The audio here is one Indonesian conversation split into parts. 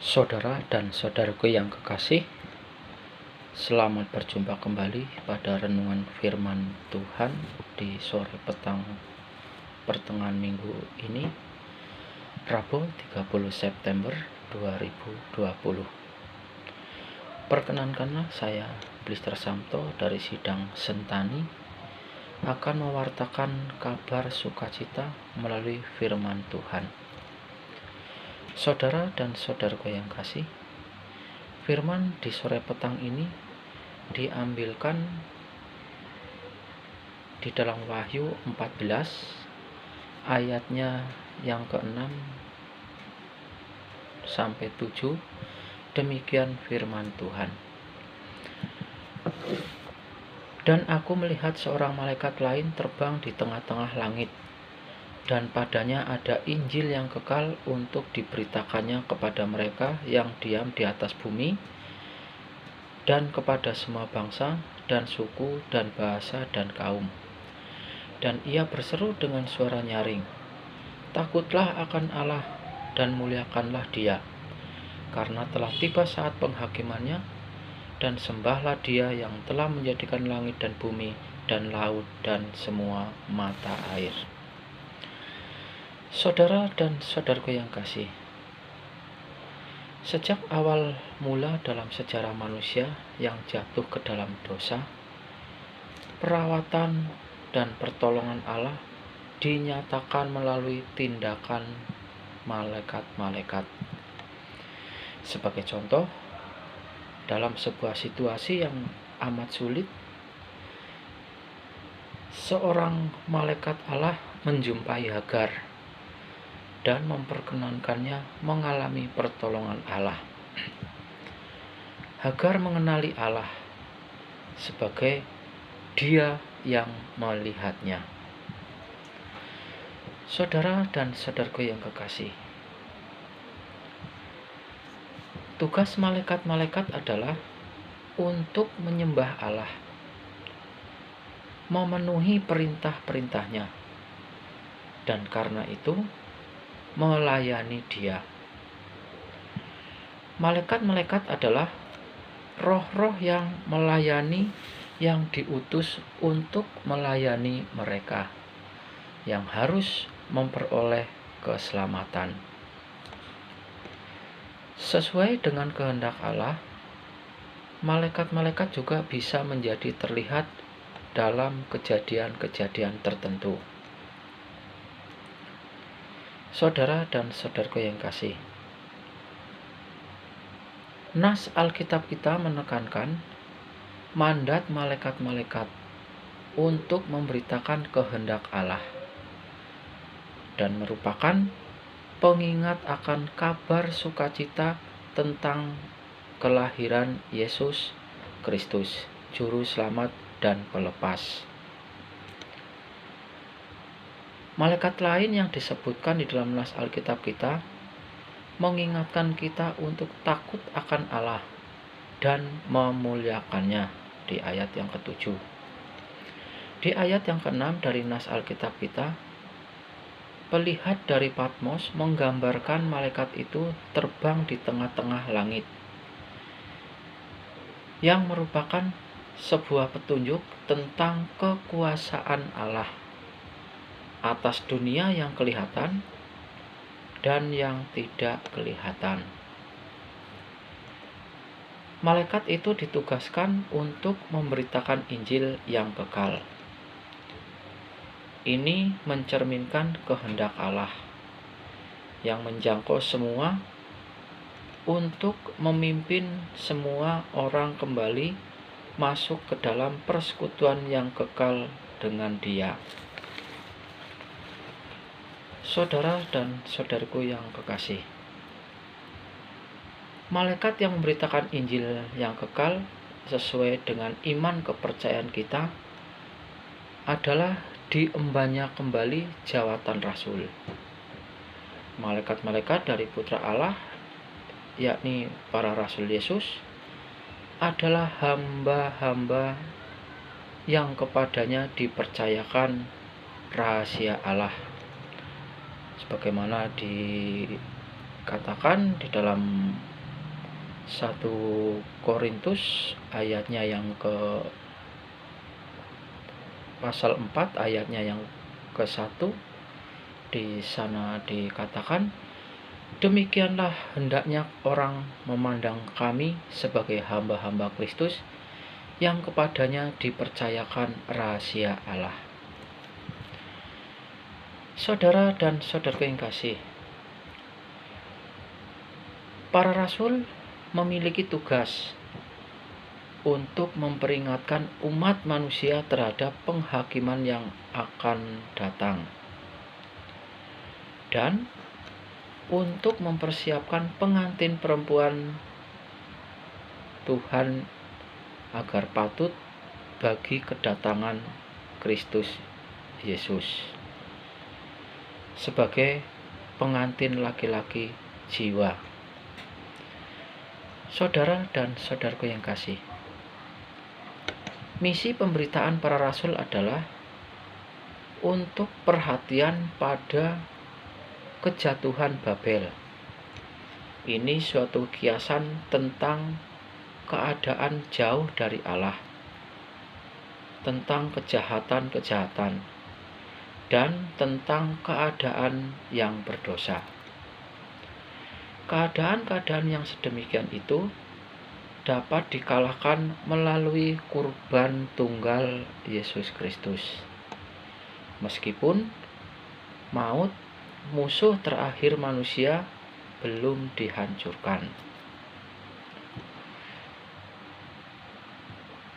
Saudara dan saudaraku yang kekasih, selamat berjumpa kembali pada renungan firman Tuhan di sore petang pertengahan minggu ini, Rabu 30 September 2020. Perkenankanlah saya, Blister Samto dari Sidang Sentani, akan mewartakan kabar sukacita melalui firman Tuhan. Saudara dan saudaraku yang kasih, firman di sore petang ini diambilkan di dalam Wahyu 14 ayatnya yang ke-6 sampai 7. Demikian firman Tuhan. Dan aku melihat seorang malaikat lain terbang di tengah-tengah langit, dan padanya ada Injil yang kekal untuk diberitakannya kepada mereka yang diam di atas bumi, dan kepada semua bangsa dan suku dan bahasa dan kaum. Dan ia berseru dengan suara nyaring, "Takutlah akan Allah dan muliakanlah Dia, karena telah tiba saat penghakimannya, dan sembahlah Dia yang telah menjadikan langit dan bumi dan laut dan semua mata air." Saudara dan saudaraku yang kasih, sejak awal mula dalam sejarah manusia yang jatuh ke dalam dosa, perawatan dan pertolongan Allah dinyatakan melalui tindakan malaikat-malaikat. Sebagai contoh, dalam sebuah situasi yang amat sulit, seorang malaikat Allah menjumpai Hagar dan memperkenankannya mengalami pertolongan Allah. Hagar mengenali Allah sebagai Dia yang melihatnya. Saudara dan saudaraku yang kekasih, tugas malaikat-malaikat adalah untuk menyembah Allah, memenuhi perintah-perintahnya, dan karena itu melayani Dia. Malaikat-malaikat adalah roh-roh yang melayani, yang diutus untuk melayani mereka yang harus memperoleh keselamatan. Sesuai dengan kehendak Allah, malaikat-malaikat juga bisa menjadi terlihat dalam kejadian-kejadian tertentu. Saudara dan saudaraku yang kasih, nas Alkitab kita menekankan mandat malaikat-malaikat untuk memberitakan kehendak Allah dan merupakan pengingat akan kabar sukacita tentang kelahiran Yesus Kristus, Juru Selamat dan Pelepas. Malaikat lain yang disebutkan di dalam nas Alkitab kita mengingatkan kita untuk takut akan Allah dan memuliakannya di ayat yang ke-7. Di ayat yang ke-6 dari nas Alkitab kita, pelihat dari Patmos menggambarkan malaikat itu terbang di tengah-tengah langit, yang merupakan sebuah petunjuk tentang kekuasaan Allah atas dunia yang kelihatan dan yang tidak kelihatan. Malaikat itu ditugaskan untuk memberitakan Injil yang kekal. Ini mencerminkan kehendak Allah yang menjangkau semua untuk memimpin semua orang kembali masuk ke dalam persekutuan yang kekal dengan Dia. Saudara dan saudaraku yang kekasih, malaikat yang memberitakan Injil yang kekal sesuai dengan iman kepercayaan kita adalah diembannya kembali jawatan rasul. Malaikat-malaikat dari Putra Allah, yakni para rasul Yesus, adalah hamba-hamba yang kepadanya dipercayakan rahasia Allah, sebagaimana dikatakan di dalam 1 Korintus ayatnya yang ke pasal 4 ayatnya yang ke-1. Di sana dikatakan, demikianlah hendaknya orang memandang kami sebagai hamba-hamba Kristus yang kepadanya dipercayakan rahasia Allah. Saudara dan saudaraku yang kasih, para rasul memiliki tugas untuk memperingatkan umat manusia terhadap penghakiman yang akan datang, dan untuk mempersiapkan pengantin perempuan Tuhan agar patut bagi kedatangan Kristus Yesus sebagai pengantin laki-laki jiwa. Saudara dan saudaraku yang kasih, misi pemberitaan para rasul adalah untuk perhatian pada kejatuhan Babel. Ini suatu kiasan tentang keadaan jauh dari Allah, tentang kejahatan-kejahatan, dan tentang keadaan yang berdosa. Keadaan-keadaan yang sedemikian itu dapat dikalahkan melalui kurban tunggal Yesus Kristus. Meskipun maut, musuh terakhir manusia, belum dihancurkan.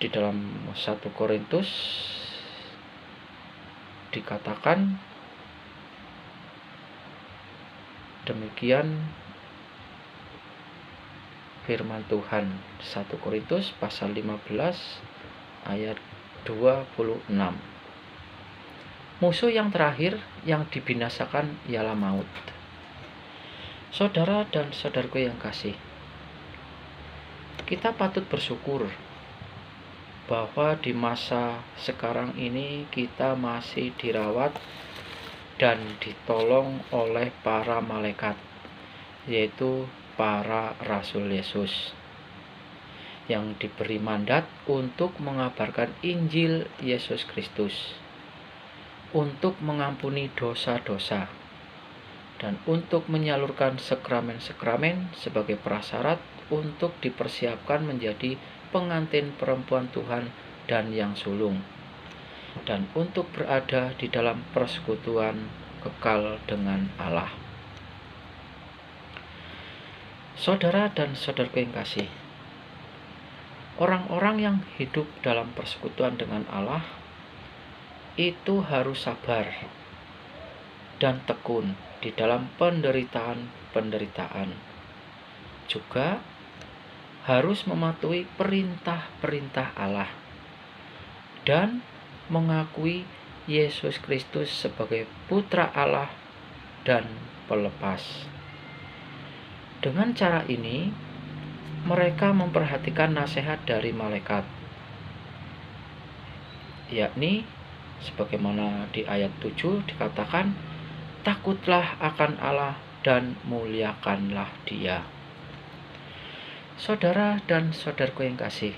Di dalam 1 Korintus dikatakan demikian firman Tuhan, 1 Korintus pasal 15 ayat 26. Musuh yang terakhir yang dibinasakan ialah maut. Saudara dan saudaraku yang kasih, kita patut bersyukur bahwa di masa sekarang ini kita masih dirawat dan ditolong oleh para malaikat, yaitu para rasul Yesus, yang diberi mandat untuk mengabarkan Injil Yesus Kristus, untuk mengampuni dosa-dosa, dan untuk menyalurkan sakramen-sakramen sebagai prasyarat untuk dipersiapkan menjadi pengantin perempuan Tuhan dan yang sulung, dan untuk berada di dalam persekutuan kekal dengan Allah. Saudara dan saudaraku yang kasih, orang-orang yang hidup dalam persekutuan dengan Allah itu harus sabar dan tekun di dalam penderitaan-penderitaan, juga harus mematuhi perintah-perintah Allah dan mengakui Yesus Kristus sebagai Putra Allah dan Pelepas. Dengan cara ini, mereka memperhatikan nasihat dari malaikat, yakni sebagaimana di ayat 7 dikatakan, takutlah akan Allah dan muliakanlah Dia. Saudara dan saudaraku yang kasih,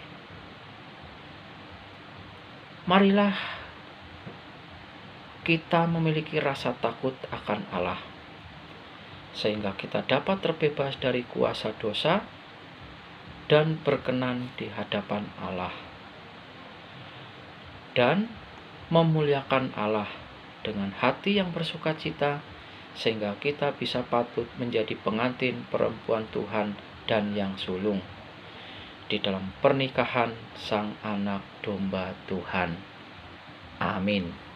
marilah kita memiliki rasa takut akan Allah, sehingga kita dapat terbebas dari kuasa dosa dan berkenan di hadapan Allah, dan memuliakan Allah dengan hati yang bersukacita, sehingga kita bisa patut menjadi pengantin perempuan Tuhan dan yang sulung di dalam pernikahan Sang Anak Domba Tuhan. Amin.